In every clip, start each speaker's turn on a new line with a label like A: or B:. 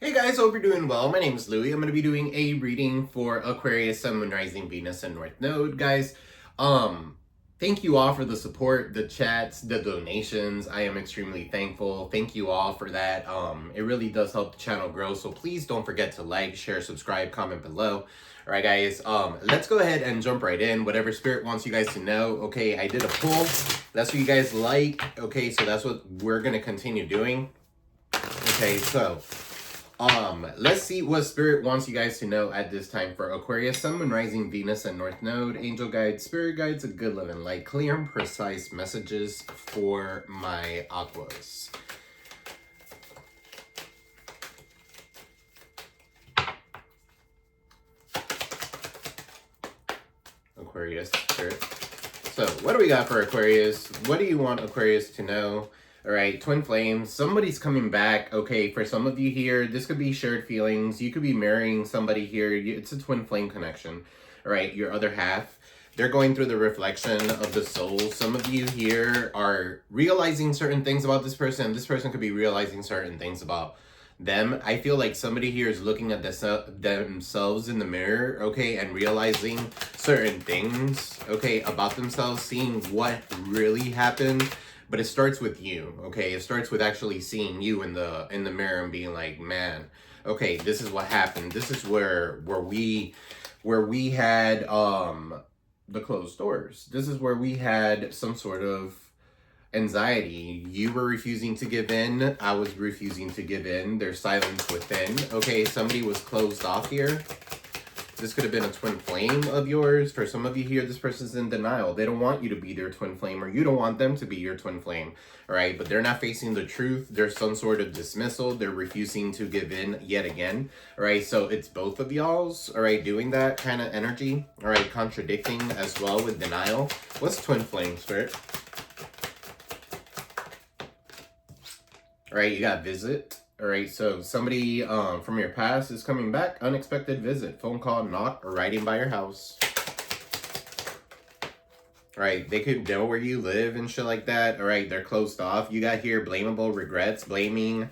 A: Hey guys, hope you're doing well. My name is Louie. I'm going to be doing a reading for Aquarius, Sun, Moon, Rising, Venus, and North Node. Guys, thank you all for the support, the chats, the donations. I am extremely thankful. Thank you all for that. It really does help the channel grow. So please don't forget to like, share, subscribe, comment below. All right, guys, let's go ahead and jump right in. Whatever spirit wants you guys to know. Okay, I did a poll. That's what you guys like. Okay, so that's what we're going to continue doing. Okay, so let's see what spirit wants you guys to know at this time for Aquarius, Sun, Moon, Rising, Venus, and North Node. Angel guides, spirit guides, a good love and light, clear and precise messages for my Aquas. Aquarius spirit. So, what do we got for Aquarius? What do you want Aquarius to know? All right, twin flames. Somebody's coming back. Okay, for some of you here, this could be shared feelings. You could be marrying somebody here. It's a twin flame connection. All right, your other half. They're going through the reflection of the soul. Some of you here are realizing certain things about this person. This person could be realizing certain things about them. I feel like somebody here is looking at themselves in the mirror, okay, and realizing certain things, okay, about themselves, seeing what really happened. But it starts with you, okay? It starts with actually seeing you in the mirror and being like, man, okay, this is what happened. This is where we had the closed doors. This is where we had some sort of anxiety. You were refusing to give in. I was refusing to give in. There's silence within. Okay, somebody was closed off here. This could have been a twin flame of yours. For some of you here, this person's in denial. They don't want you to be their twin flame, or you don't want them to be your twin flame, all right? But they're not facing the truth. There's some sort of dismissal. They're refusing to give in yet again, all right? So it's both of y'all's, all right, doing that kind of energy, all right, contradicting as well with denial. What's twin flame, spirit? All right, you got visit. All right, so somebody from your past is coming back. Unexpected visit, phone call, knock, or riding by your house. All right, they could know where you live and shit like that. All right, they're closed off. You got here blamable regrets, blaming,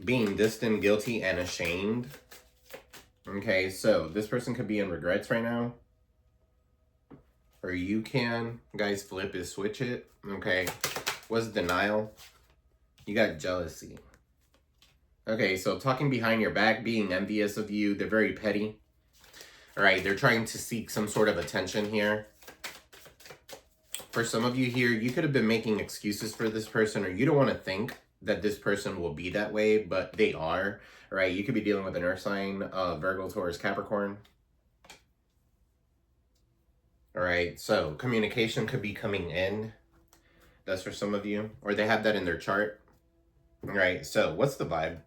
A: being distant, guilty, and ashamed. Okay, so this person could be in regrets right now. Or you can. Guys, flip it, switch it. Okay, what's denial? You got jealousy. Okay, so talking behind your back, being envious of you. They're very petty. All right, they're trying to seek some sort of attention here. For some of you here, you could have been making excuses for this person, or you don't want to think that this person will be that way, but they are. All right, you could be dealing with an earth sign, Virgo, Taurus, Capricorn. All right, so communication could be coming in. That's for some of you, or they have that in their chart. All right, so what's the vibe?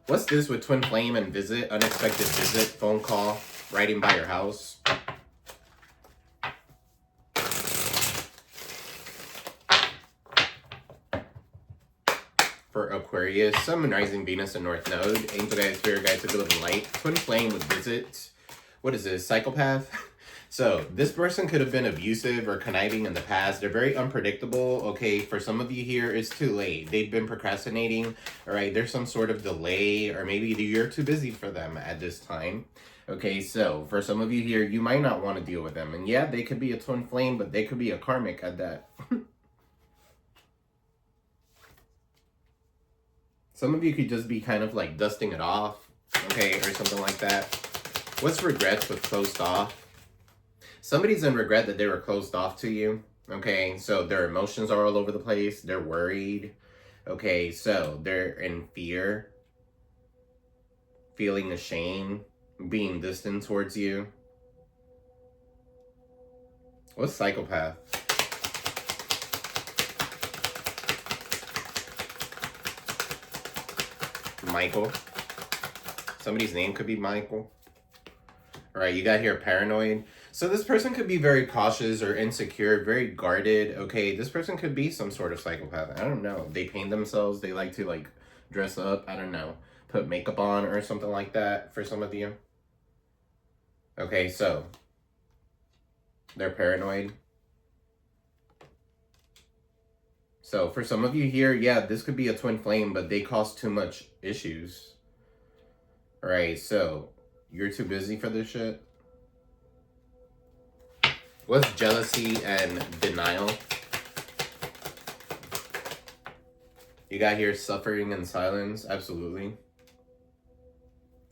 A: What's this with twin flame and visit, unexpected visit, phone call, riding by your house? For Aquarius, Sun, Moon, Rising, Venus, and North Node. Angel guides, spirit guides, a good living light. Twin flame with visit. What is this? Psychopath? So this person could have been abusive or conniving in the past. They're very unpredictable. Okay, for some of you here, it's too late. They've been procrastinating. All right, there's some sort of delay, or maybe you're too busy for them at this time. Okay, so for some of you here, you might not want to deal with them. And yeah, they could be a twin flame, but they could be a karmic at that. Some of you could just be kind of like dusting it off, okay, or something like that. What's regrets with closed off? Somebody's in regret that they were closed off to you, okay? So their emotions are all over the place. They're worried, okay? So they're in fear, feeling ashamed, being distant towards you. What's psychopath? Michael. Somebody's name could be Michael. All right, you got here paranoid. So this person could be very cautious or insecure, very guarded. Okay, this person could be some sort of psychopath. I don't know. They paint themselves. They like to like dress up. I don't know. Put makeup on or something like that for some of you. Okay, so they're paranoid. So for some of you here, yeah, this could be a twin flame, but they cause too much issues. All right, so you're too busy for this shit. What's jealousy and denial? You got here suffering in silence, absolutely.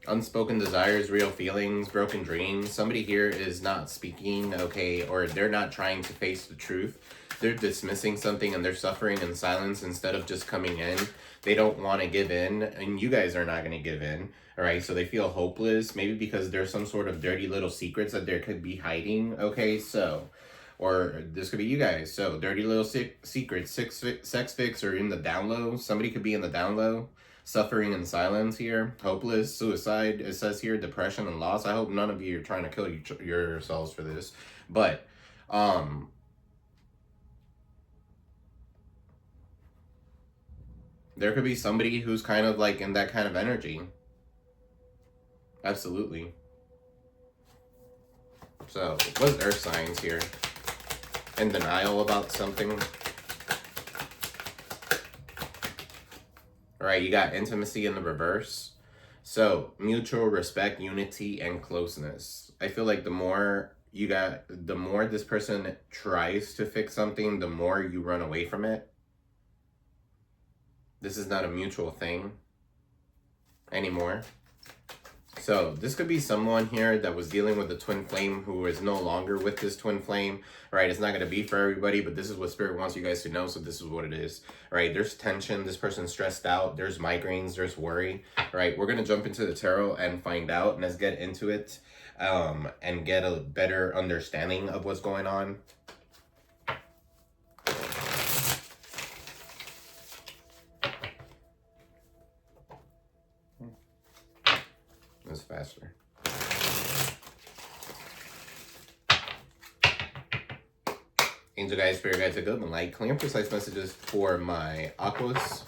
A: Unspoken desires, real feelings, broken dreams. Somebody here is not speaking, okay, or they're not trying to face the truth. They're dismissing something and they're suffering in silence instead of just coming in. They don't want to give in, and you guys are not going to give in, all right? So they feel hopeless, maybe because there's some sort of dirty little secrets that they could be hiding, okay? So, or this could be you guys. So dirty little secrets, sex fix, or in the down low. Somebody could be in the down low. Suffering in silence here, hopeless, suicide, it says here, depression and loss. I hope none of you are trying to kill yourselves for this, but there could be somebody who's kind of like in that kind of energy. Absolutely. So what's earth signs here? In denial about something. All right, you got intimacy in the reverse. So mutual respect, unity, and closeness. I feel like the more this person tries to fix something, the more you run away from it. This is not a mutual thing anymore. So this could be someone here that was dealing with a twin flame who is no longer with this twin flame. All right, it's not going to be for everybody, but this is what Spirit wants you guys to know, so this is what it is. All right, there's tension. This person's stressed out. There's migraines. There's worry. All right, we're going to jump into the tarot and find out, and let's get into it and get a better understanding of what's going on. That's faster. Angel guides, spirit guides, are good and light. Clear and precise messages for my aquas.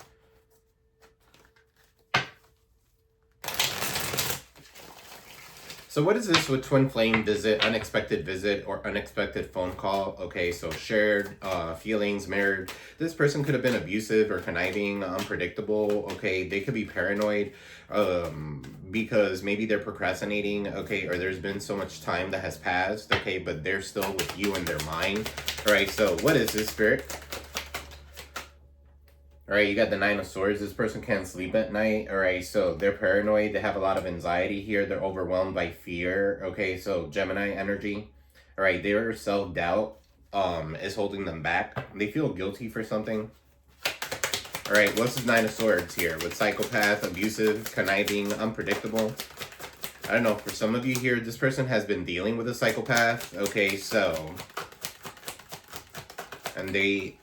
A: So what is this with twin flame visit, unexpected visit, or unexpected phone call? Okay, so shared feelings, marriage. This person could have been abusive or conniving, unpredictable. Okay, they could be paranoid because maybe they're procrastinating. Okay, or there's been so much time that has passed. Okay, but they're still with you in their mind. All right, so what is this, spirit? All right, you got the Nine of Swords. This person can't sleep at night. All right, so they're paranoid. They have a lot of anxiety here. They're overwhelmed by fear. Okay, so Gemini energy. All right, their self-doubt is holding them back. They feel guilty for something. All right, what's this Nine of Swords here? With psychopath, abusive, conniving, unpredictable. I don't know, for some of you here, this person has been dealing with a psychopath. Okay, so... and they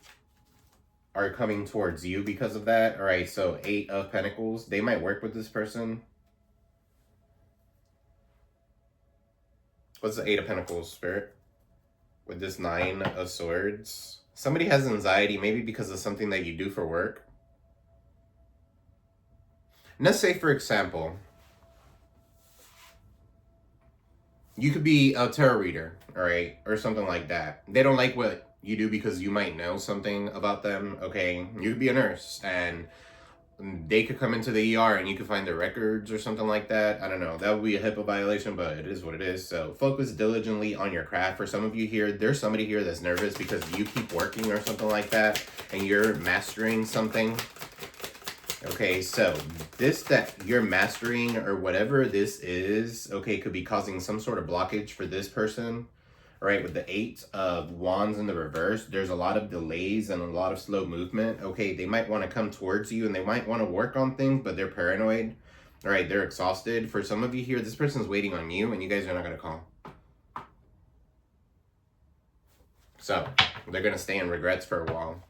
A: are coming towards you because of that. All right, so 8 of Pentacles. They might work with this person. What's the 8 of Pentacles, spirit? With this 9 of Swords. Somebody has anxiety, maybe because of something that you do for work. And let's say, for example, you could be a tarot reader, all right, or something like that. They don't like what you do because you might know something about them, okay? You could be a nurse, and they could come into the ER and you could find their records or something like that. I don't know. That would be a HIPAA violation, but it is what it is. So focus diligently on your craft. For some of you here, there's somebody here that's nervous because you keep working or something like that, and you're mastering something. Okay, so this that you're mastering or whatever this is, okay, could be causing some sort of blockage for this person. All right, with the 8 of Wands in the reverse, there's a lot of delays and a lot of slow movement. Okay, they might want to come towards you and they might want to work on things, but they're paranoid. All right, they're exhausted. For some of you here, this person's waiting on you and you guys are not going to call. So, they're going to stay in regrets for a while.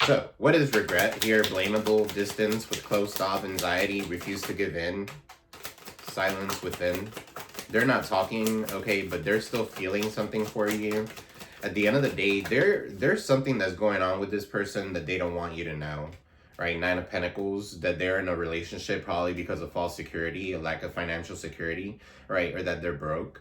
A: So, what is regret here? Blamable, distance with closed off, anxiety, refuse to give in, silence within. They're not talking, okay, but they're still feeling something for you. At the end of the day, there's something that's going on with this person that they don't want you to know, right? 9 of Pentacles, that they're in a relationship probably because of false security, a lack of financial security, right? Or that they're broke,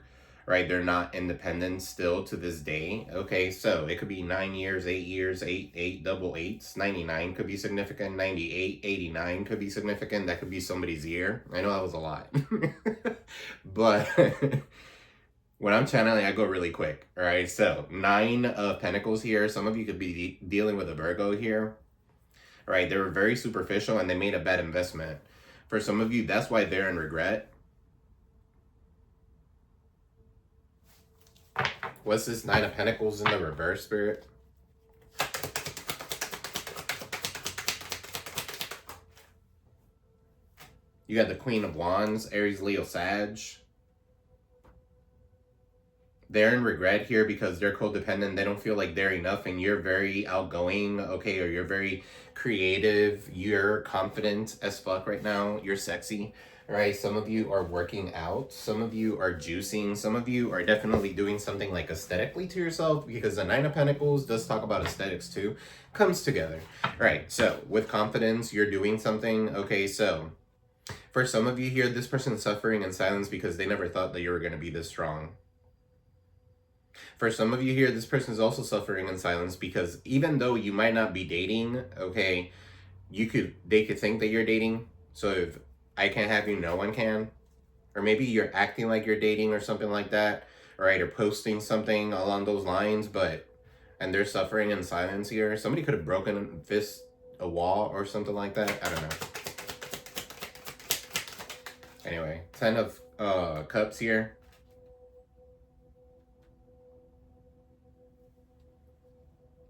A: right? They're not independent still to this day. Okay, so it could be 9 years, 8 years, 8 double eights. 99 could be significant. 98, 89 could be significant. That could be somebody's year. I know that was a lot. But when I'm channeling, I go really quick. All right, so 9 of Pentacles here. Some of you could be dealing with a Virgo here. All right, they were very superficial and they made a bad investment. For some of you, that's why they're in regret. What's this 9 of Pentacles in the reverse, Spirit? You got the Queen of Wands, Aries, Leo, Sag. They're in regret here because they're codependent. They don't feel like they're enough, and you're very outgoing, okay, or you're very creative. You're confident as fuck right now. You're sexy. Right, some of you are working out, some of you are juicing, some of you are definitely doing something like aesthetically to yourself, because the 9 of Pentacles does talk about aesthetics too, comes together. Right, so with confidence, you're doing something. Okay, so for some of you here, this person's suffering in silence because they never thought that you were going to be this strong. For some of you here, this person is also suffering in silence because even though you might not be dating, okay, they could think that you're dating. So if I can't have you, no one can. Or maybe you're acting like you're dating or something like that, right? Or posting something along those lines, and they're suffering in silence here. Somebody could have broken a wall or something like that. I don't know. Anyway, 10 of Cups here.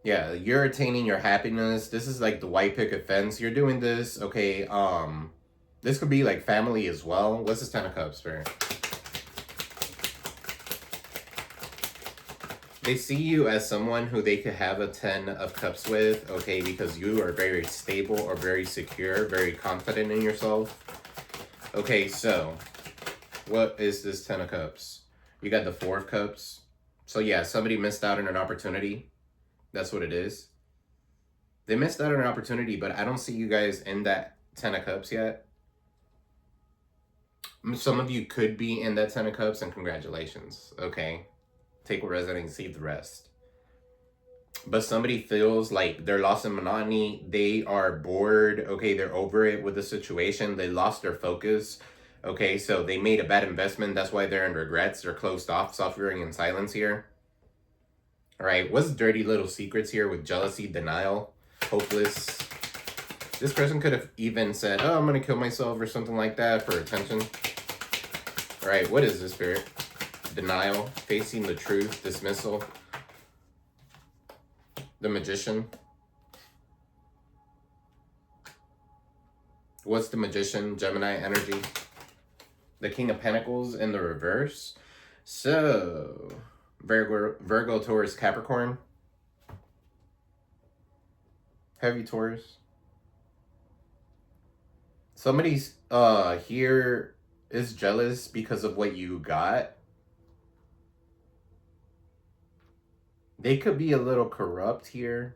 A: Yeah, you're attaining your happiness. This is like the white picket fence. You're doing this, okay, this could be like family as well. What's this 10 of Cups, Spirit? They see you as someone who they could have a 10 of Cups with, okay, because you are very stable or very secure, very confident in yourself. Okay, so what is this 10 of Cups? You got the 4 of Cups. So yeah, somebody missed out on an opportunity. That's what it is. They missed out on an opportunity, but I don't see you guys in that 10 of Cups yet. Some of you could be in that 10 of Cups, and congratulations, okay? Take what resonates and save the rest. But somebody feels like they're lost in monotony. They are bored, okay? They're over it with the situation. They lost their focus, okay? So they made a bad investment. That's why they're in regrets. They're closed off, suffering in silence here. All right, what's dirty little secrets here with jealousy, denial, hopeless? This person could have even said, oh, I'm going to kill myself or something like that for attention. All right, what is this, Spirit? Denial, facing the truth, dismissal. The Magician. What's the Magician? Gemini energy. The King of Pentacles in the reverse. So, Virgo, Taurus, Capricorn. Heavy Taurus. Somebody's here is jealous because of what you got. They could be a little corrupt here.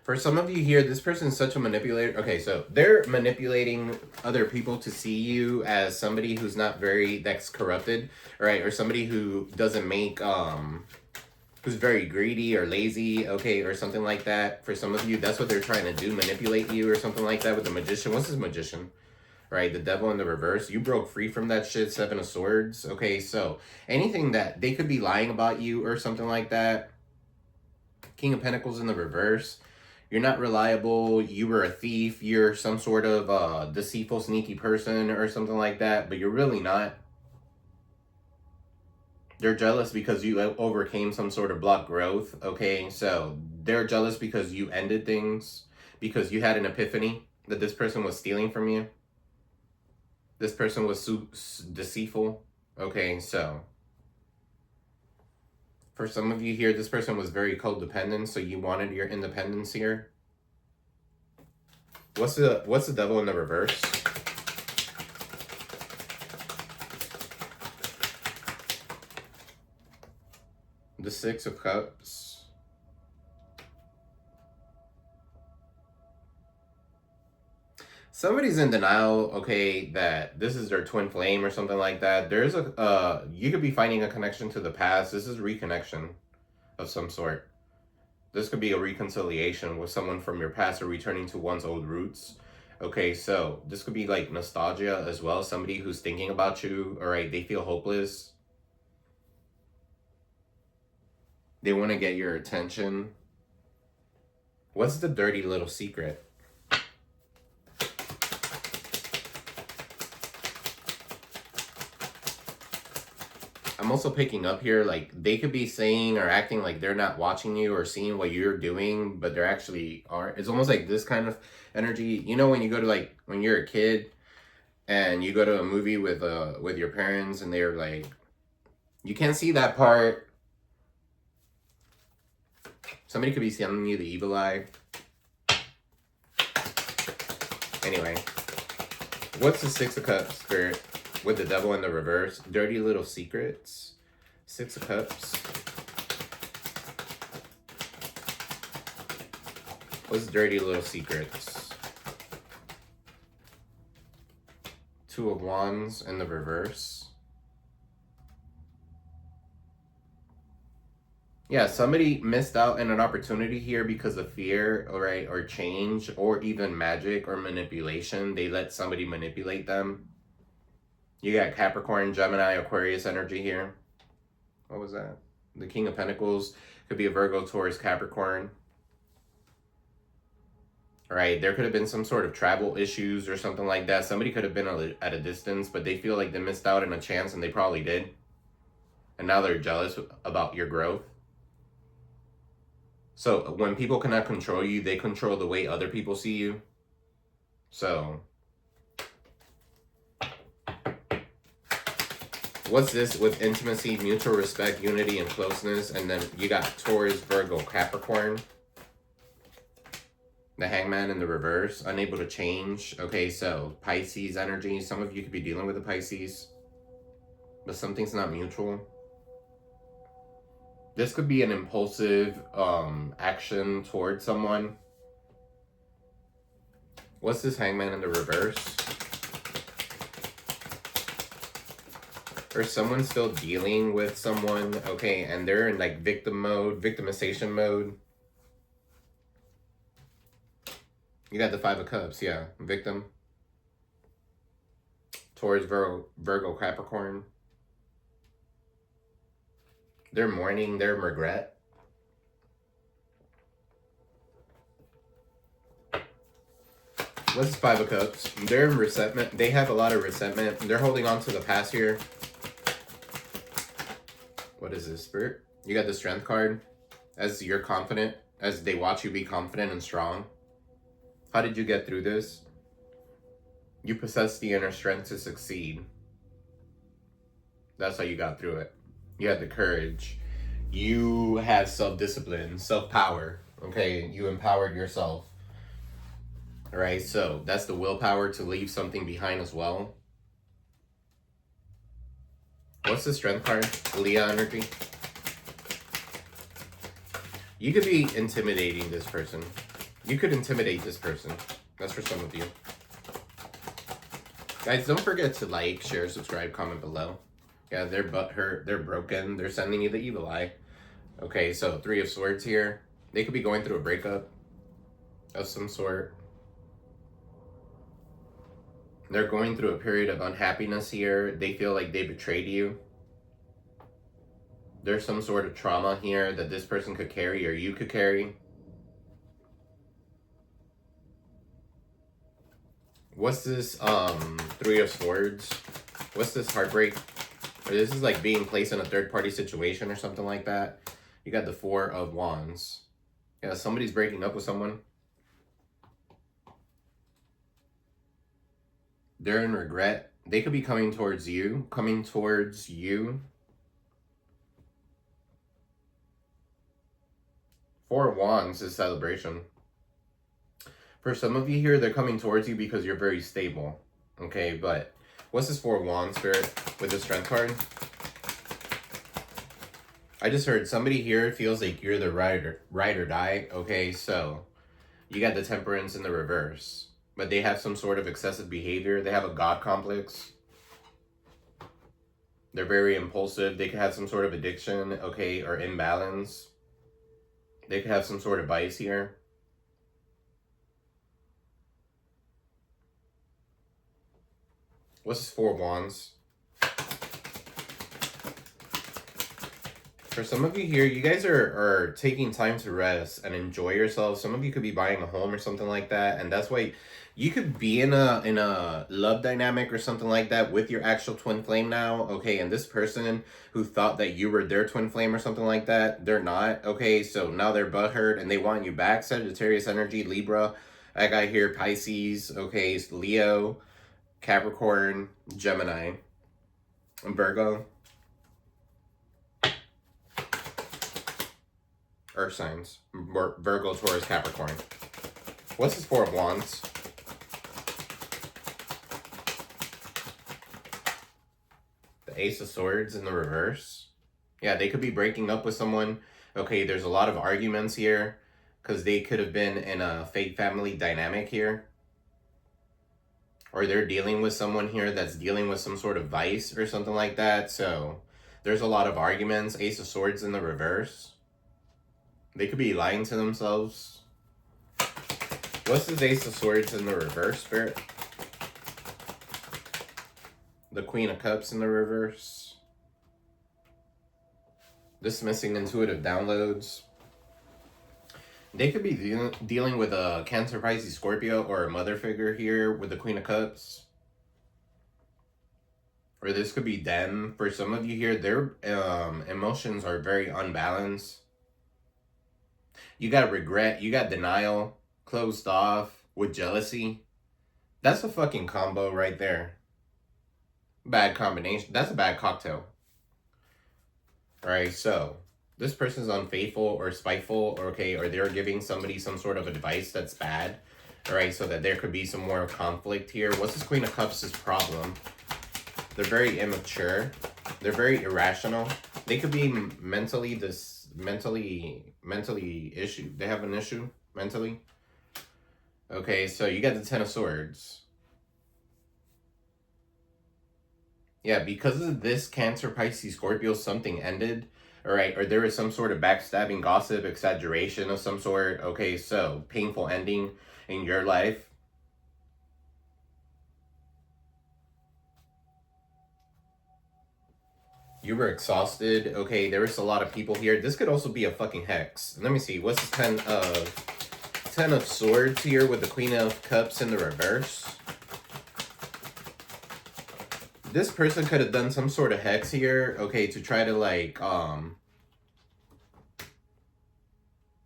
A: For some of you here, this person is such a manipulator. Okay, so they're manipulating other people to see you as somebody who's not that's corrupted, right? Or somebody who doesn't make, who's very greedy or lazy, okay, or something like that. For some of you, that's what they're trying to do, manipulate you or something like that with the Magician. What's this Magician? Right, the Devil in the reverse. You broke free from that shit, 7 of Swords. Okay, so anything that they could be lying about you or something like that. King of Pentacles in the reverse. You're not reliable. You were a thief. You're some sort of deceitful, sneaky person or something like that, but you're really not. They're jealous because you overcame some sort of block growth. Okay, so they're jealous because you ended things, because you had an epiphany that this person was stealing from you. This person was deceitful. Okay, so for some of you here, this person was very codependent, so you wanted your independence here. What's the Devil in the reverse? The 6 of Cups. Somebody's in denial, okay, that this is their twin flame or something like that. There's a, you could be finding a connection to the past. This is reconnection of some sort. This could be a reconciliation with someone from your past or returning to one's old roots. Okay, so this could be like nostalgia as well. Somebody who's thinking about you, all right, they feel hopeless. They want to get your attention. What's the dirty little secret? I'm also picking up here, like, they could be saying or acting like they're not watching you or seeing what you're doing, but they're actually are. It's almost like this kind of energy. You know, when you go to, like, when you're a kid and you go to a movie with your parents and they're like, you can't see that part. Somebody could be sending you the evil eye. Anyway, what's the Six of Cups, Spirit? With the Devil in the reverse. Dirty little secrets. Six of Cups. What's dirty little secrets? Two of Wands in the reverse. Yeah, somebody missed out on an opportunity here because of fear, all right, or change, or even magic or manipulation. They let somebody manipulate them. You got Capricorn, Gemini, Aquarius energy here. What was that? The King of Pentacles. Could be a Virgo, Taurus, Capricorn. All right, there could have been some sort of travel issues or something like that. Somebody could have been at a distance, but they feel like they missed out on a chance, and they probably did. And now they're jealous about your growth. So when people cannot control you, they control the way other people see you. So what's this with intimacy, mutual respect, unity, and closeness? And then you got Taurus, Virgo, Capricorn. The Hangman in the reverse, unable to change. Okay, so Pisces energy. Some of you could be dealing with the Pisces, but something's not mutual. This could be an impulsive action towards someone. What's this Hangman in the reverse? Or someone's still dealing with someone, okay, and they're in like victim mode, victimization mode. You got the Five of Cups, yeah, victim. Taurus, Virgo, Capricorn. They're mourning their regret. What's this Five of Cups? They're in resentment. They have a lot of resentment. They're holding on to the past here. What is this, Spirit? You got the Strength card. As you're confident, as they watch you be confident and strong. How did you get through this? You possess the inner strength to succeed. That's how you got through it. You had the courage. You had self-discipline, self-power. Okay, you empowered yourself. All right, so that's the willpower to leave something behind as well. What's the Strength card? Leah energy. You could be intimidating this person. You could intimidate this person. That's for some of you. Guys, don't forget to like, share, subscribe, comment below. Yeah, they're butthurt. They're broken. They're sending you the evil eye. Okay, so Three of Swords here. They could be going through a breakup of some sort. They're going through a period of unhappiness here. They feel like they betrayed you. There's some sort of trauma here that this person could carry or you could carry. What's this Three of Swords? What's this heartbreak? Or this is like being placed in a third-party situation or something like that. You got the Four of Wands. Yeah, somebody's breaking up with someone. They're in regret. They could be coming towards you. Coming towards you. Four of Wands is celebration. For some of you here, they're coming towards you because you're very stable. Okay, but what's this Four of Wands, Spirit, with the Strength card? I just heard somebody here feels like you're the ride or die. Okay, so you got the Temperance in the reverse. but they have some sort of excessive behavior. They have a God complex. They're very impulsive. They could have some sort of addiction, okay, or imbalance. They could have some sort of vice here. What's this Four of Wands? For some of you here, you guys are taking time to rest and enjoy yourselves. Some of you could be buying a home or something like that, and that's why you could be in a love dynamic or something like that with your actual twin flame now, okay? And this person who thought that you were their twin flame or something like that, they're not, okay? So now they're butthurt and they want you back. Sagittarius energy, Libra. I got here Pisces, okay, Leo, Capricorn, Gemini, and Virgo. Earth signs. Virgo, Taurus, Capricorn. What's this Four of Wands? The Ace of Swords in the reverse. Yeah, they could be breaking up with someone. Okay, there's a lot of arguments here because they could have been in a fake family dynamic here. Or they're dealing with someone here that's dealing with some sort of vice or something like that. So there's a lot of arguments. Ace of Swords in the reverse. They could be lying to themselves. What's this Ace of Swords in the reverse, Spirit? The Queen of Cups in the reverse. Dismissing intuitive downloads. They could be dealing with a Cancer, Pisces, Scorpio, or a mother figure here with the Queen of Cups. Or this could be them. For some of you here, their emotions are very unbalanced. You got regret, you got denial, closed off, with jealousy. That's a fucking combo right there. Bad combination. That's a bad cocktail. Alright, so this person's unfaithful or spiteful, okay, or they're giving somebody some sort of advice that's bad. Alright, so that there could be some more conflict here. What's this Queen of Cups' problem? They're very immature. They're very irrational. They could be mentally issue. They have an issue mentally. Okay, so you got the Ten of Swords. Yeah, because of this Cancer, Pisces, Scorpio, something ended. Alright, or there was some sort of backstabbing, gossip, exaggeration of some sort. Okay, so painful ending in your life. You were exhausted. Okay, there was a lot of people here. This could also be a fucking hex. Let me see. What's the Ten of Swords here with the Queen of Cups in the reverse? This person could have done some sort of hex here, okay, to try to like,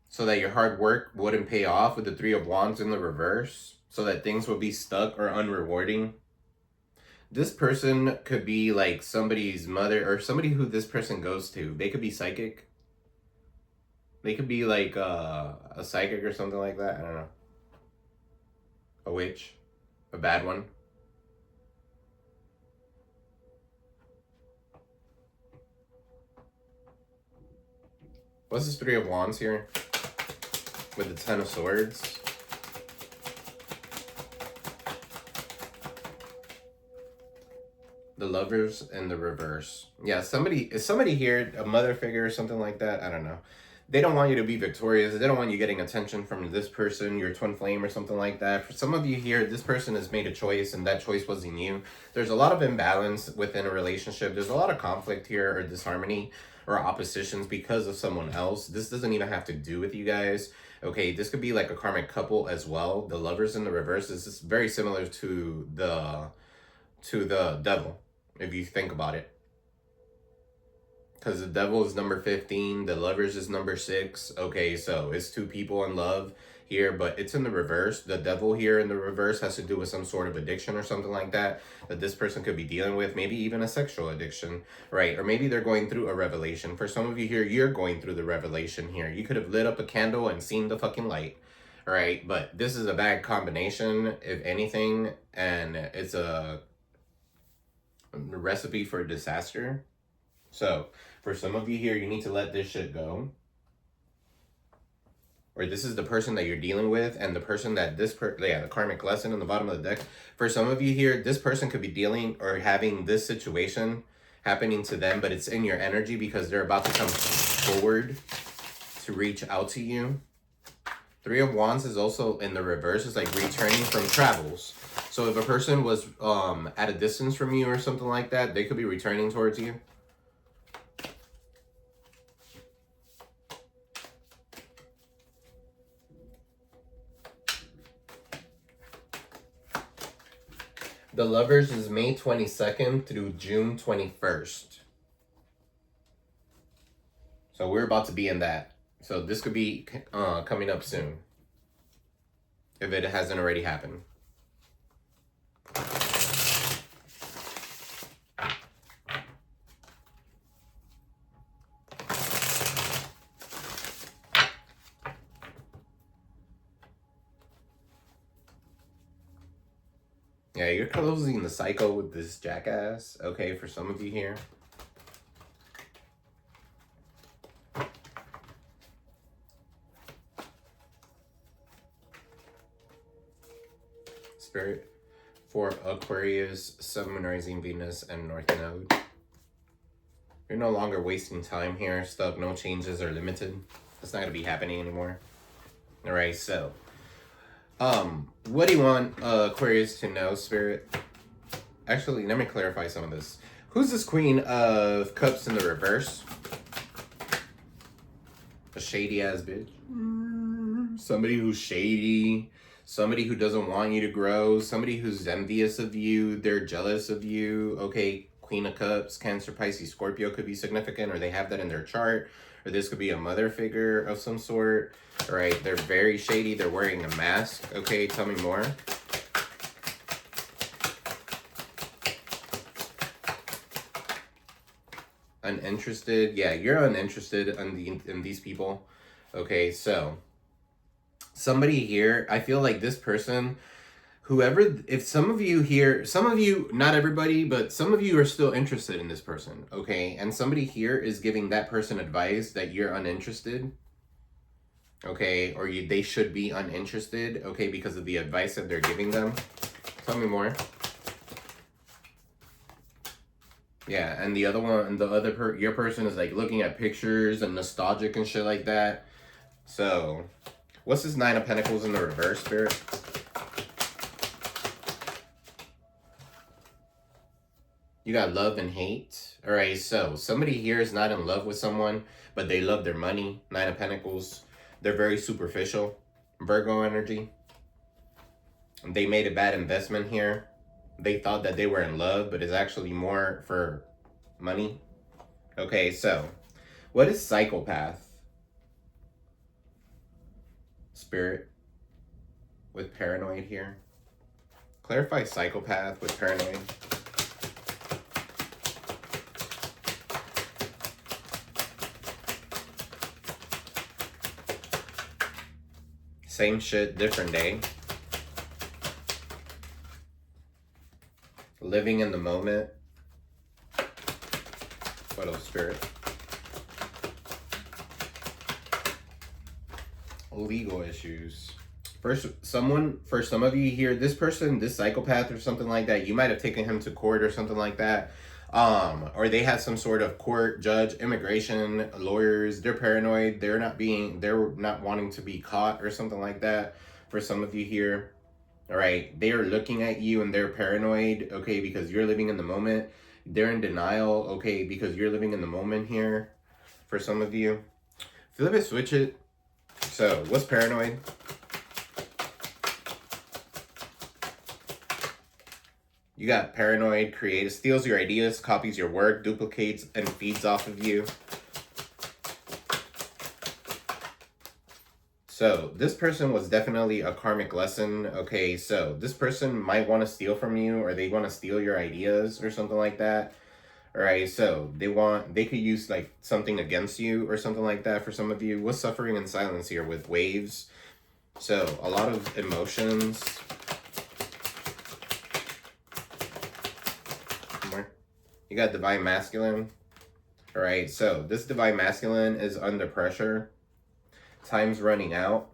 A: so that your hard work wouldn't pay off with the Three of Wands in the reverse, so that things would be stuck or unrewarding. This person could be like somebody's mother or somebody who this person goes to. They could be psychic. They could be like a psychic or something like that. I don't know. A witch. A bad one. What's this Three of Wands here? With the Ten of Swords. The Lovers in the reverse. Yeah, is somebody here, a mother figure or something like that? I don't know. They don't want you to be victorious. They don't want you getting attention from this person, your twin flame or something like that. For some of you here, this person has made a choice and that choice wasn't you. There's a lot of imbalance within a relationship. There's a lot of conflict here or disharmony or oppositions because of someone else. This doesn't even have to do with you guys. Okay, this could be like a karmic couple as well. The Lovers in the reverse is very similar to the devil, if you think about it. Because the devil is number 15, the Lovers is number 6. Okay, so it's two people in love here, but it's in the reverse. The devil here in the reverse has to do with some sort of addiction or something like that this person could be dealing with. Maybe even a sexual addiction, right? Or maybe they're going through a revelation. For some of you here, you're going through the revelation here. You could have lit up a candle and seen the fucking light, right? But this is a bad combination, if anything, and it's a recipe for disaster. So for some of you here, you need to let this shit go. or this is the person that you're dealing with, and the person that the karmic lesson in the bottom of the deck. For some of you here, this person could be dealing or having this situation happening to them, but it's in your energy because they're about to come forward to reach out to you. Three of Wands is also in the reverse. It's like returning from travels. So if a person was at a distance from you or something like that, they could be returning towards you. The Lovers is May 22nd through June 21st. So we're about to be in that. So this could be coming up soon, if it hasn't already happened. Yeah, you're closing the cycle with this jackass, okay, for some of you here. Spirit for Aquarius, Sun, Moon, Rising, Venus, and North Node. You're no longer wasting time here. Stuck, no changes are limited. It's not going to be happening anymore. All right, so what do you want Aquarius to know, Spirit? Actually, let me clarify some of this. Who's this Queen of Cups in the reverse? A shady ass bitch. Somebody who's shady. Somebody who doesn't want you to grow. Somebody who's envious of you. They're jealous of you. Okay, Queen of Cups, Cancer, Pisces, Scorpio could be significant, or they have that in their chart. Or this could be a mother figure of some sort. All right, they're very shady. They're wearing a mask. Okay, tell me more. Uninterested. Yeah, you're uninterested in these people. Okay, so somebody here, I feel like this person, whoever, if some of you here, some of you, not everybody, but some of you are still interested in this person, okay? And somebody here is giving that person advice that you're uninterested, okay? Or they should be uninterested, okay, because of the advice that they're giving them. Tell me more. Yeah, and the other one, your person is like looking at pictures and nostalgic and shit like that. So, what's this Nine of Pentacles in the reverse, Spirit? You got love and hate. All right, so somebody here is not in love with someone, but they love their money. Nine of Pentacles. They're very superficial. Virgo energy. They made a bad investment here. They thought that they were in love, but it's actually more for money. Okay, so what is psychopath? Spirit with paranoid here. Clarify psychopath with paranoid. Same shit, different day. Living in the moment. What else, Spirit? Legal issues. For some of you here, this person, this psychopath or something like that, you might have taken him to court or something like that. Or they had some sort of court, judge, immigration, lawyers. They're paranoid. They're not wanting to be caught or something like that. For some of you here. All right, they are looking at you and they're paranoid, okay, because you're living in the moment. They're in denial, okay, because you're living in the moment here. For some of you, flip it, switch it. So, what's paranoid? You got paranoid, creative, steals your ideas, copies your work, duplicates, and feeds off of you. So, this person was definitely a karmic lesson, okay? So, this person might want to steal from you, or they want to steal your ideas or something like that. All right, so they could use like something against you or something like that for some of you. What's suffering in silence here with waves? So, a lot of emotions. You got divine masculine. All right, so this divine masculine is under pressure Time's running out.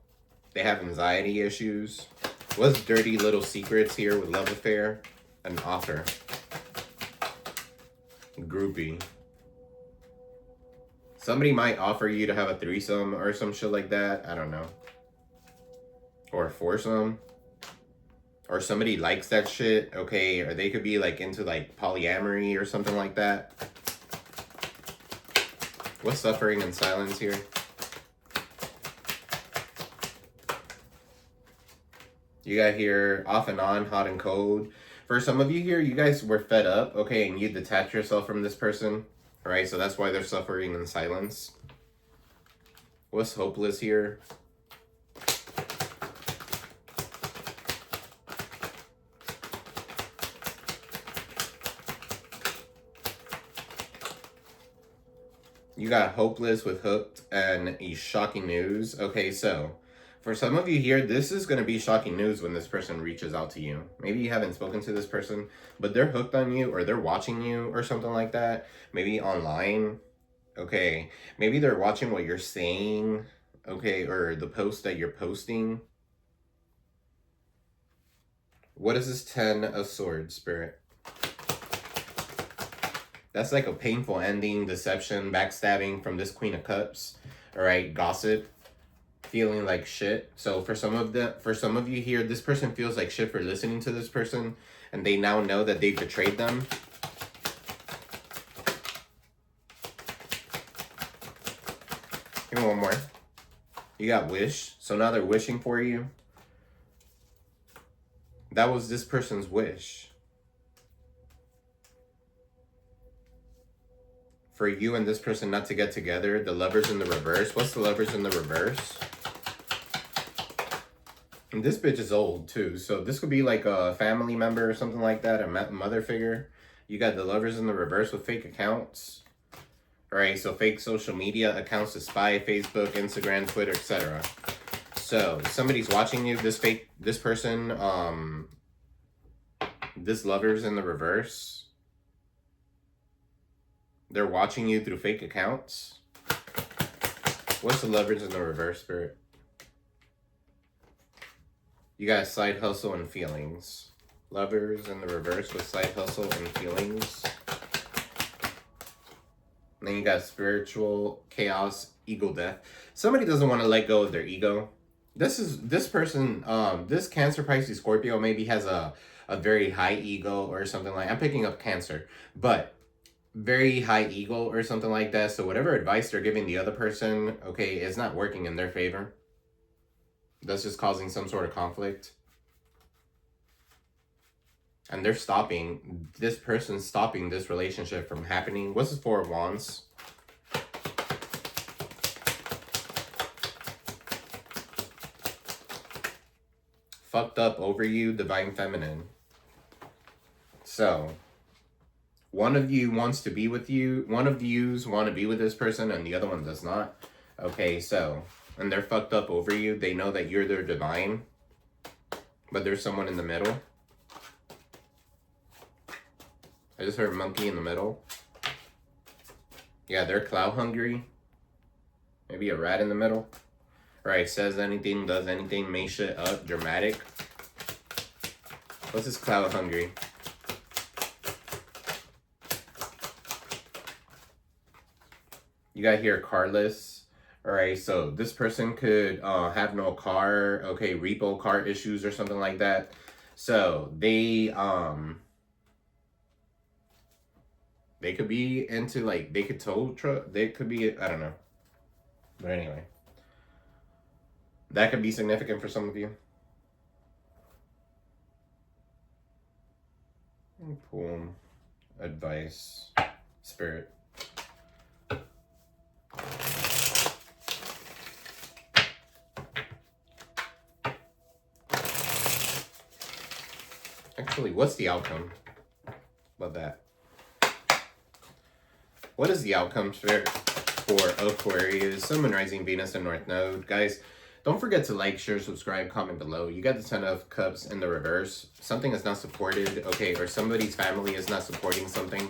A: They have anxiety issues. What's dirty little secrets here with love affair? An offer. Groupie. Somebody might offer you to have a threesome or some shit like that. I don't know. Or a foursome. Or somebody likes that shit. Okay, or they could be like into like polyamory or something like that. What's suffering in silence here? You got here off and on, hot and cold. For some of you here, you guys were fed up, okay, and you detach yourself from this person. All right, so that's why they're suffering in silence. What's hopeless here? You got hopeless with hooked and a shocking news. Okay, so for some of you here, this is going to be shocking news when this person reaches out to you. Maybe you haven't spoken to this person, but they're hooked on you or they're watching you or something like that. Maybe online. Okay, maybe they're watching what you're saying. Okay, or the post that you're posting. What is this 10 of Swords, Spirit? That's like a painful ending, deception, backstabbing from this Queen of Cups. All right, gossip, feeling like shit. So for some of you here, this person feels like shit for listening to this person, and they now know that they betrayed them. Give me one more. You got wish. So now they're wishing for you. That was this person's wish. For you and this person not to get together. The Lovers in the reverse. What's the Lovers in the reverse? And this bitch is old too. So this could be like a family member or something like that. A mother figure. You got the Lovers in the reverse with fake accounts. All right, so fake social media accounts to spy, Facebook, Instagram, Twitter, etc. So somebody's watching you. This person, this Lovers in the reverse. They're watching you through fake accounts. What's the Lovers in the reverse, Spirit? You got side hustle and feelings. Lovers in the reverse with side hustle and feelings. And then you got spiritual chaos, ego death. Somebody doesn't want to let go of their ego. This person, this Cancer, Pisces, Scorpio maybe has a very high ego or something like. I'm picking up Cancer, but very high ego or something like that. So whatever advice they're giving the other person, okay, is not working in their favor. That's just causing some sort of conflict. And they're stopping, this person's stopping this relationship from happening. What's the Four of Wands? Fucked up over you, Divine Feminine. So one of you wants to be with you. One of yous want to be with this person and the other one does not. Okay, so, and they're fucked up over you. They know that you're their divine, but there's someone in the middle. I just heard monkey in the middle. Yeah, they're clout hungry. Maybe a rat in the middle. Right, says anything, does anything, makes shit up, dramatic. What's this clout hungry? You got here carless. All right, so this person could have no car, okay, repo car issues or something like that. So they could be into like, they could tow truck, they could be, I don't know. But anyway, that could be significant for some of you. Pull advice, Spirit. Actually, what's the outcome? Love that. What is the outcome, Spirit, for Aquarius, Sun, Moon, Rising, Venus, and North Node? Guys, don't forget to like, share, subscribe, comment below. You got the Ten of Cups in the reverse. Something is not supported, okay, or somebody's family is not supporting something.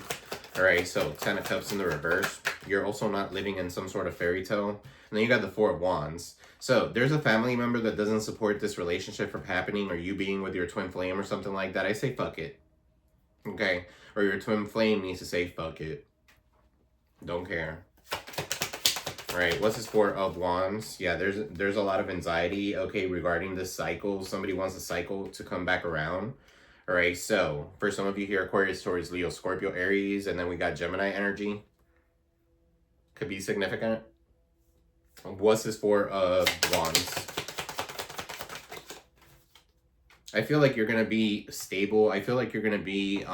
A: All right, so 10 of Cups in the reverse. You're also not living in some sort of fairy tale. And then you got the 4 of Wands. So there's a family member that doesn't support this relationship from happening, or you being with your twin flame or something like that. I say fuck it. Okay? Or your twin flame needs to say fuck it. Don't care. All right, what's this 4 of Wands? Yeah, there's a lot of anxiety, okay, regarding this cycle. Somebody wants the cycle to come back around. All right, so for some of you here, Aquarius, Taurus, Leo, Scorpio, Aries, and then we got Gemini energy. Could be significant. What's this 4 of Wands? I feel like you're going to be stable. I feel like you're going to be,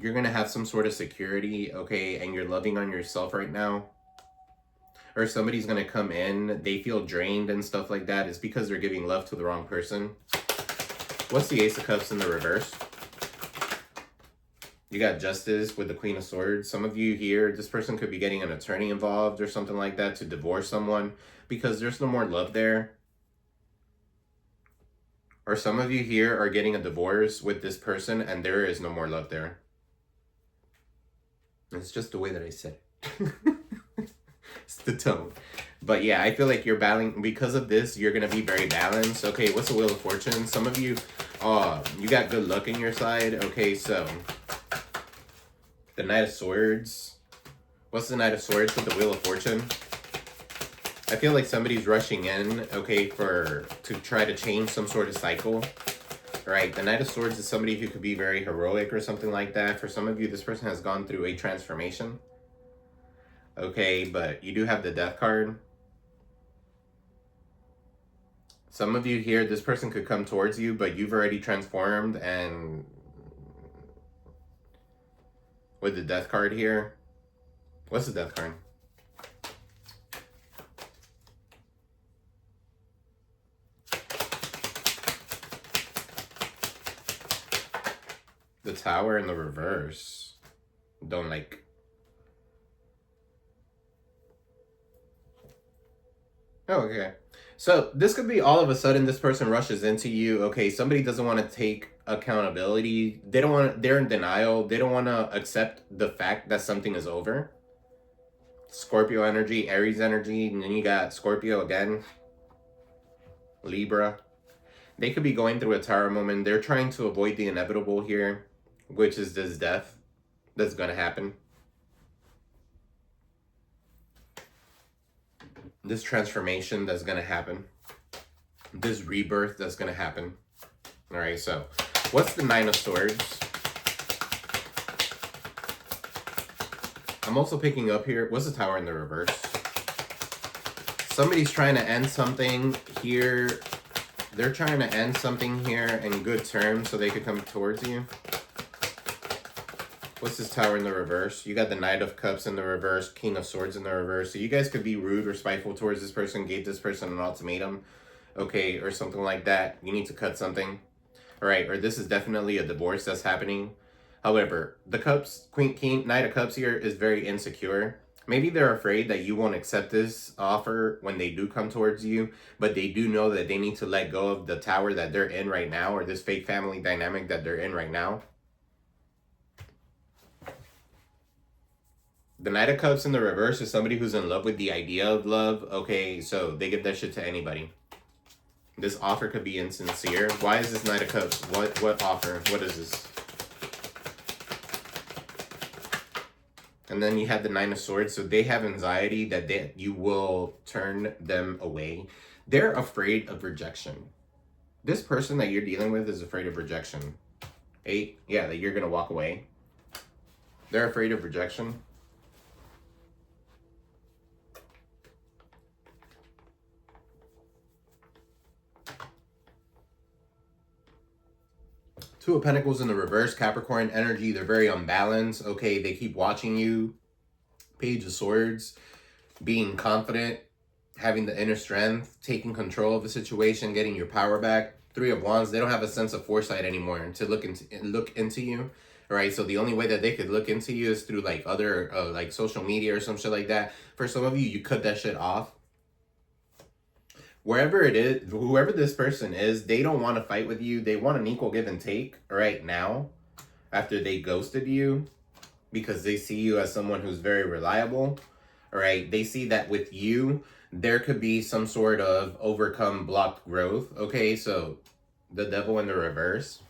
A: you're going to have some sort of security, okay, and you're loving on yourself right now. Or somebody's going to come in, they feel drained and stuff like that. It's because they're giving love to the wrong person. What's the Ace of Cups in the reverse? You got Justice with the Queen of Swords. Some of you here, this person could be getting an attorney involved or something like that to divorce someone because there's no more love there. Or some of you here are getting a divorce with this person and there is no more love there. It's just the way that I said it. It's the tone. But yeah, I feel like you're battling. Because of this, you're going to be very balanced. Okay, what's the Wheel of Fortune? Some of you, you got good luck in your side. Okay, so the Knight of Swords. What's the Knight of Swords with the Wheel of Fortune? I feel like somebody's rushing in, okay, to try to change some sort of cycle. Right, the Knight of Swords is somebody who could be very heroic or something like that. For some of you, this person has gone through a transformation. Okay, but you do have the Death card. Some of you here, this person could come towards you, but you've already transformed, and with the Death card here, what's the Death card? The Tower in the reverse. Don't like. Oh, okay. So this could be all of a sudden this person rushes into you. Okay, somebody doesn't want to take accountability. They don't want. They're in denial. They don't want to accept the fact that something is over. Scorpio energy, Aries energy, and then you got Scorpio again. Libra. They could be going through a tower moment. They're trying to avoid the inevitable here, which is this death that's going to happen. This transformation that's going to happen. This rebirth that's going to happen. All right, so what's the Nine of Swords? I'm also picking up here. What's the Tower in the reverse? Somebody's trying to end something here. They're trying to end something here in good terms so they could come towards you. What's this Tower in the reverse? You got the Knight of Cups in the reverse, King of Swords in the reverse. So you guys could be rude or spiteful towards this person, gave this person an ultimatum, okay, or something like that. You need to cut something, all right? Or this is definitely a divorce that's happening. However, the Cups, Knight of Cups here is very insecure. Maybe they're afraid that you won't accept this offer when they do come towards you, but they do know that they need to let go of the tower that they're in right now, or this fake family dynamic that they're in right now. The Knight of Cups in the reverse is somebody who's in love with the idea of love. Okay, so they give that shit to anybody. This offer could be insincere. Why is this Knight of Cups? What offer? What is this? And then you have the Nine of Swords. So they have anxiety that you will turn them away. They're afraid of rejection. This person that you're dealing with is afraid of rejection. 8, yeah, that you're going to walk away. They're afraid of rejection. Two of Pentacles in the reverse, Capricorn energy. They're very unbalanced. Okay, they keep watching you. Page of Swords, being confident, having the inner strength, taking control of the situation, getting your power back. Three of Wands, they don't have a sense of foresight anymore to look into you. All right, so the only way that they could look into you is through like other like social media or some shit like that. For some of you, you cut that shit off. Wherever it is, whoever this person is, they don't want to fight with you. They want an equal give and take right now. after they ghosted you, because they see you as someone who's very reliable. All right, they see that with you, there could be some sort of overcome blocked growth. Okay, so the devil in the reverse.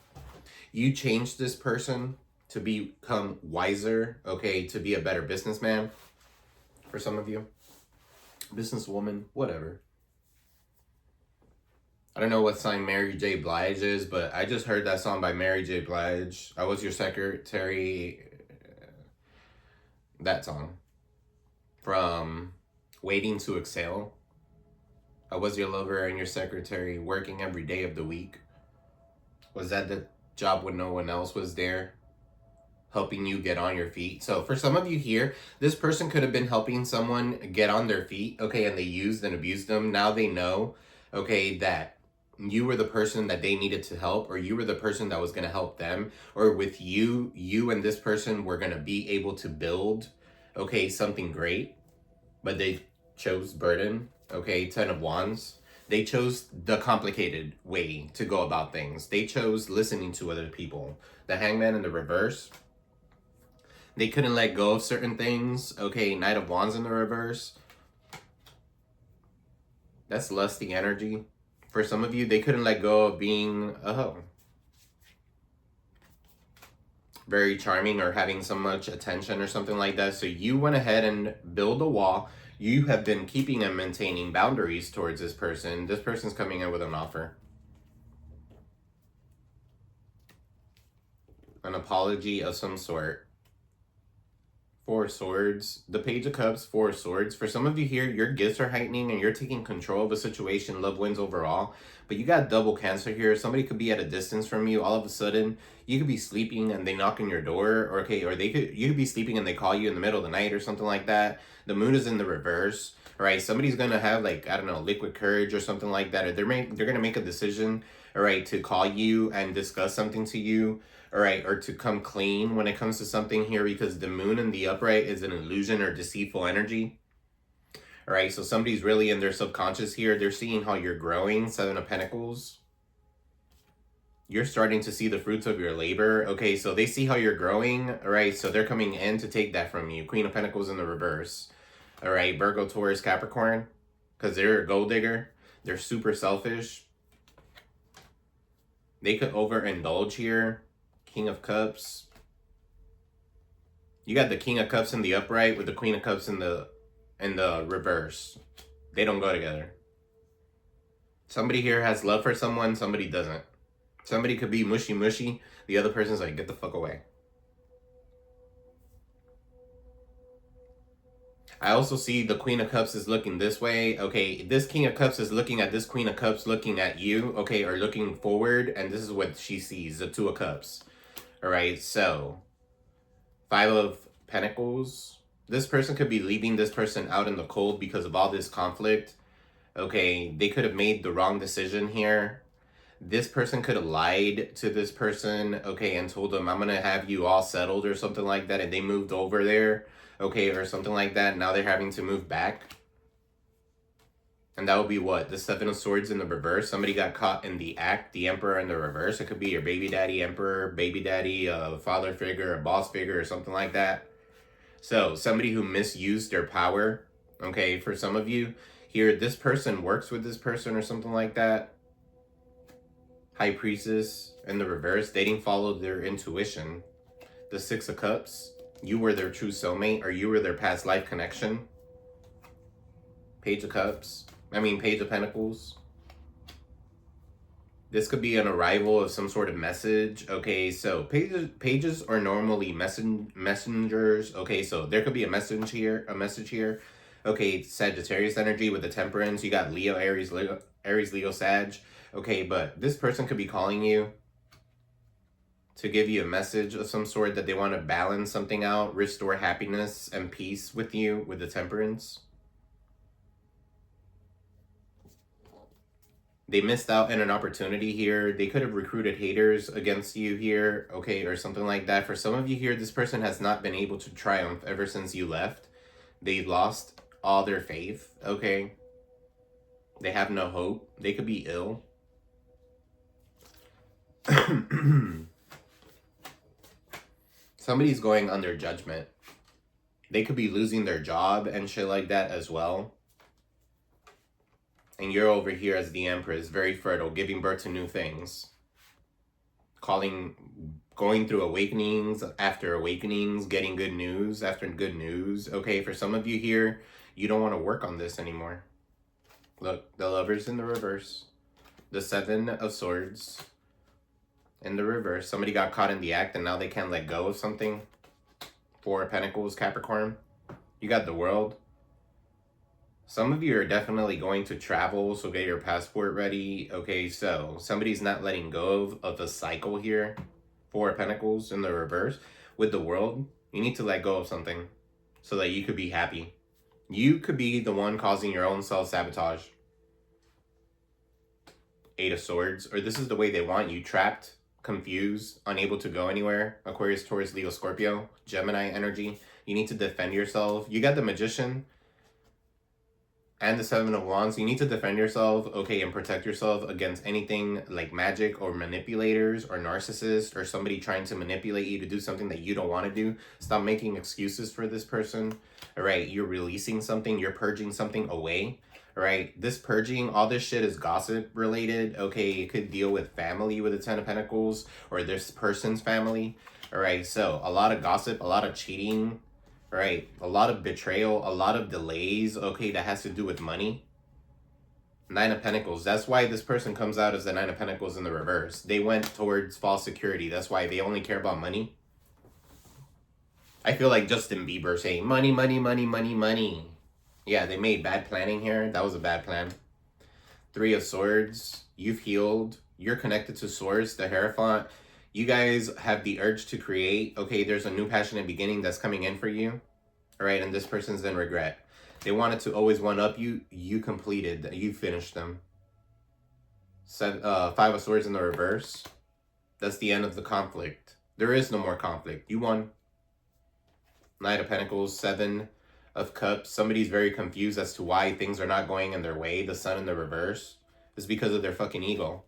A: You changed this person to become wiser, okay, to be a better businessman for some of you. Businesswoman, whatever. I don't know what sign Mary J. Blige is, but I just heard that song by Mary J. Blige. I was your secretary. That song. From Waiting to Exhale. I was your lover and your secretary, working every day of the week. Was that the job when no one else was there? Helping you get on your feet. So for some of you here, this person could have been helping someone get on their feet, okay, and they used and abused them. Now they know, okay, that you were the person that they needed to help, or you were the person that was going to help them, or with you and this person were going to be able to build, okay, something great, but they chose burden, okay, 10 of Wands. They chose the complicated way to go about things. They chose listening to other people. The Hangman in the reverse. They couldn't let go of certain things. Okay, Knight of Wands in the reverse. That's lusty energy. For some of you, they couldn't let go of being a hoe. Very charming or having so much attention or something like that. So you went ahead and built a wall. You have been keeping and maintaining boundaries towards this person. This person's coming in with an offer. An apology of some sort. Four of Swords, the Page of Cups, Four of Swords. For some of you here, your gifts are heightening and you're taking control of a situation. Love wins overall. But you got double Cancer here. Somebody could be at a distance from you. All of a sudden, you could be sleeping and they knock on your door. Or you could be sleeping and they call you in the middle of the night or something like that. The moon is in the reverse. All right, somebody's going to have, like, I don't know, liquid courage or something like that. Or they're going to make a decision, all right, to call you and discuss something to you. All right, or to come clean when it comes to something here, because the moon in the upright is an illusion or deceitful energy. All right, so somebody's really in their subconscious here. They're seeing how you're growing. Seven of Pentacles. You're starting to see the fruits of your labor. Okay, so they see how you're growing. All right, so they're coming in to take that from you. Queen of Pentacles in the reverse. All right, Virgo, Taurus, Capricorn, because they're a gold digger. They're super selfish. They could overindulge here. King of Cups. You got the King of Cups in the upright with the Queen of Cups in the reverse. They don't go together. Somebody here has love for someone, somebody doesn't. Somebody could be mushy. The other person's like, get the fuck away. I also see the Queen of Cups is looking this way. Okay, this King of Cups is looking at this Queen of Cups looking at you. Okay, or looking forward. And this is what she sees, the Two of Cups. All right, so Five of Pentacles. This person could be leaving this person out in the cold because of all this conflict. Okay, they could have made the wrong decision here. This person could have lied to this person, okay, and told them, I'm going to have you all settled or something like that, and they moved over there, okay, or something like that. Now they're having to move back. And that would be what? The Seven of Swords in the reverse. Somebody got caught in the act, the Emperor in the reverse. It could be your baby daddy, Emperor, baby daddy, a father figure, a boss figure, or something like that. So somebody who misused their power, okay, for some of you here, this person works with this person or something like that. High Priestess in the reverse. They didn't follow their intuition. The Six of Cups. You were their true soulmate, or you were their past life connection. Page of Cups. Page of Pentacles. This could be an arrival of some sort of message. Okay, so pages are normally messengers. Okay, so there could be a message here. Okay, Sagittarius energy with the Temperance. You got Leo, Aries, Leo, Sag. Okay, but this person could be calling you to give you a message of some sort that they want to balance something out, restore happiness and peace with you with the Temperance. They missed out on an opportunity here. They could have recruited haters against you here, okay, or something like that. For some of you here, this person has not been able to triumph ever since you left. They lost all their faith, okay? They have no hope. They could be ill. Somebody's going under judgment. They could be losing their job and shit like that as well. And you're over here as the Empress, very fertile, giving birth to new things. Going through awakenings after awakenings, getting good news after good news. Okay, for some of you here, you don't want to work on this anymore. Look, the Lovers in the reverse. The Seven of Swords in the reverse. Somebody got caught in the act and now they can't let go of something. Four of Pentacles, Capricorn. You got the World. Some of you are definitely going to travel, so get your passport ready. Okay, so somebody's not letting go of the cycle here. Four of Pentacles in the reverse. With the World, you need to let go of something so that you could be happy. You could be the one causing your own self-sabotage. Eight of Swords, or this is the way they want you, trapped, confused, unable to go anywhere. Aquarius, Taurus, Leo, Scorpio, Gemini energy. You need to defend yourself. You got the Magician and the Seven of Wands. You need to defend yourself, okay, and protect yourself against anything like magic or manipulators or narcissists or somebody trying to manipulate you to do something that you don't want to do. Stop making excuses for this person. All right, you're releasing something, you're purging something away. All right, this purging, all this shit is gossip related. Okay, it could deal with family with the Ten of Pentacles or this person's family. All right, so a lot of gossip, a lot of cheating. Right, a lot of betrayal, a lot of delays, okay, that has to do with money. Nine of Pentacles, that's why this person comes out as the Nine of Pentacles in the reverse. They went towards false security, that's why they only care about money. I feel like Justin Bieber saying, money, money, money, money, money. Yeah, they made bad planning here, that was a bad plan. Three of Swords, you've healed, you're connected to Source, the Hierophant. You guys have the urge to create. Okay, there's a new passionate beginning that's coming in for you. All right, and this person's in regret. They wanted to always one-up you. You completed. You finished them. Five of Swords in the reverse. That's the end of the conflict. There is no more conflict. You won. Knight of Pentacles, Seven of Cups. Somebody's very confused as to why things are not going in their way. The Sun in the reverse is because of their fucking ego.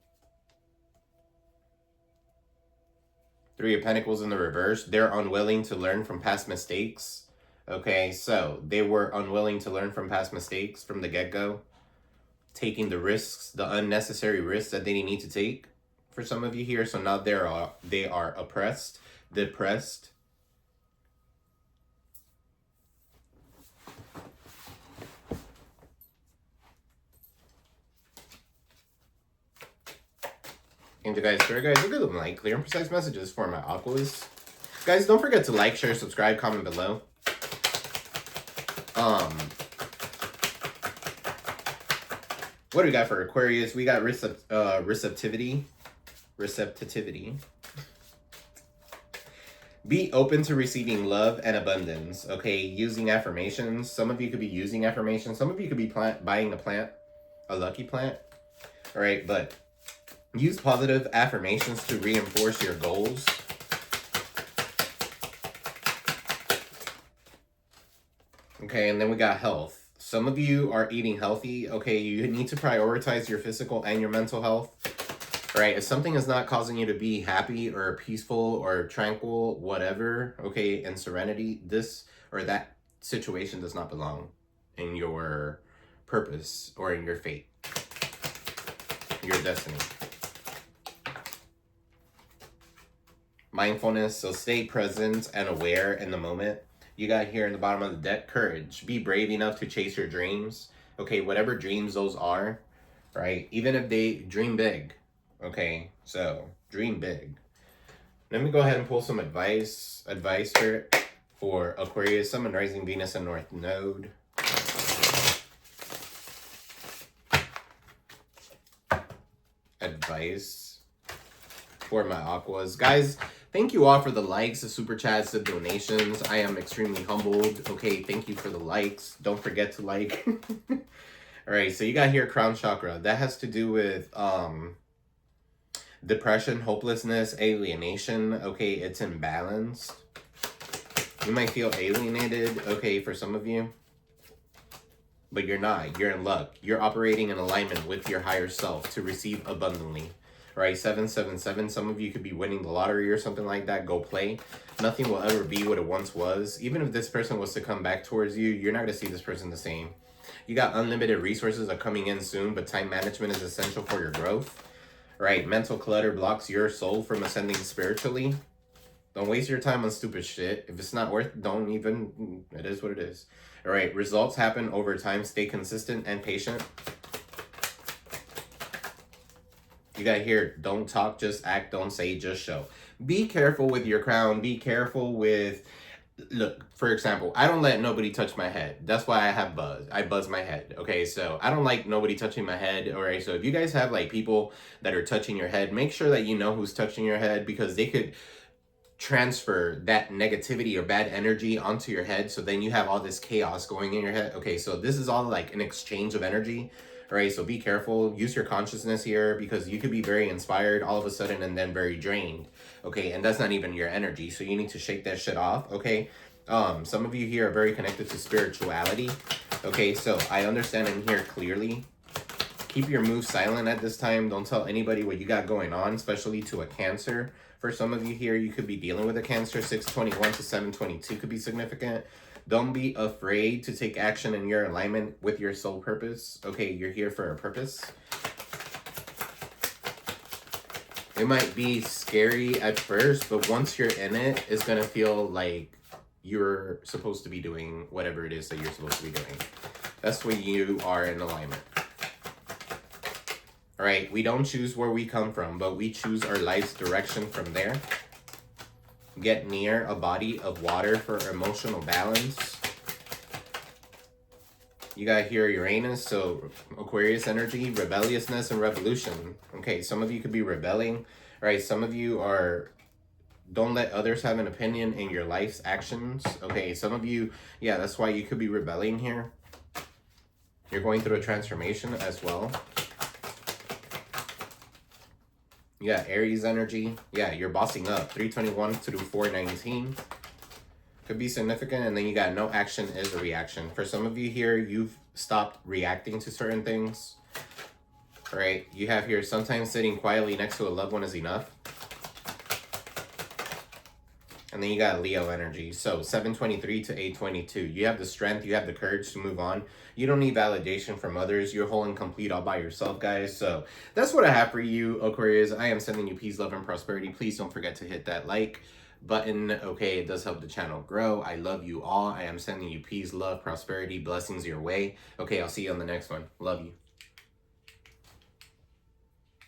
A: Three of Pentacles in the reverse. They're unwilling to learn from past mistakes. Okay, so they were unwilling to learn from past mistakes from the get-go. Taking the risks, the unnecessary risks that they need to take for some of you here. So now they are oppressed, depressed. And you guys, look at them, like clear and precise messages for my Aquas. Guys, don't forget to like, share, subscribe, comment below. What do we got for Aquarius? We got receptivity. Be open to receiving love and abundance. Okay, using affirmations. Some of you could be using affirmations. Some of you could be buying a plant, a lucky plant. All right, but use positive affirmations to reinforce your goals. Okay, and then we got health. Some of you are eating healthy. Okay, you need to prioritize your physical and your mental health. All right, if something is not causing you to be happy or peaceful or tranquil, whatever, okay, in serenity, this or that situation does not belong in your purpose or in your fate, your destiny. Mindfulness, so stay present and aware in the moment. You got here in the bottom of the deck, courage. Be brave enough to chase your dreams. Okay, whatever dreams those are, right? Even if they dream big. Okay, so dream big. Let me go ahead and pull some advice for Aquarius, Sun, and Rising, Venus, and North Node. Advice for my Aquas. Guys, thank you all for the likes, the super chats, the donations. I am extremely humbled. Okay, thank you for the likes. Don't forget to like. All right, so you got here crown chakra. That has to do with depression, hopelessness, alienation. Okay, it's imbalanced. You might feel alienated, okay, for some of you. But you're not. You're in luck. You're operating in alignment with your higher self to receive abundantly. right? 777. Some of you could be winning the lottery or something like that. Go play. Nothing will ever be what it once was. Even if this person was to come back towards you, you're not going to see this person the same. You got unlimited resources are coming in soon, but time management is essential for your growth, right? Mental clutter blocks your soul from ascending spiritually. Don't waste your time on stupid shit. If it's not worth, don't even, it is what it is. All right, results happen over time. Stay consistent and patient. You got here, don't talk, just act, don't say, just show. Be careful with your crown. Be careful with, look, for example, I don't let nobody touch my head. That's why I have buzz. I buzz my head. Okay, so I don't like nobody touching my head. All right, so if you guys have like people that are touching your head, make sure that you know who's touching your head, because they could transfer that negativity or bad energy onto your head, so then you have all this chaos going in your head. Okay, so this is all like an exchange of energy. All right, so be careful. Use your consciousness here, because you could be very inspired all of a sudden and then very drained. Okay, and that's not even your energy, so you need to shake that shit off. Okay, some of you here are very connected to spirituality. Okay, so I understand and hear clearly. Keep your moves silent at this time. Don't tell anybody what you got going on, especially to a Cancer. For some of you here, you could be dealing with a Cancer. 621 to 722 could be significant. Don't be afraid to take action in your alignment with your soul purpose. Okay, you're here for a purpose. It might be scary at first, but once you're in it, it's going to feel like you're supposed to be doing whatever it is that you're supposed to be doing. That's when you are in alignment. All right, we don't choose where we come from, but we choose our life's direction from there. Get near a body of water for emotional balance. You got here Uranus, so Aquarius energy, rebelliousness and revolution. Okay, some of you could be rebelling, right? Some of you are, don't let others have an opinion in your life's actions. Okay, some of you, yeah, that's why you could be rebelling here. You're going through a transformation as well. You got Aries energy. Yeah, you're bossing up. 321 to 419. Could be significant. And then you got no action is a reaction. For some of you here, you've stopped reacting to certain things. All right. You have here, sometimes sitting quietly next to a loved one is enough. And then you got Leo energy. So 723 to 822. You have the strength. You have the courage to move on. You don't need validation from others. You're whole and complete all by yourself, guys. So that's what I have for you, Aquarius. I am sending you peace, love, and prosperity. Please don't forget to hit that like button. Okay, it does help the channel grow. I love you all. I am sending you peace, love, prosperity, blessings your way. Okay, I'll see you on the next one. Love you.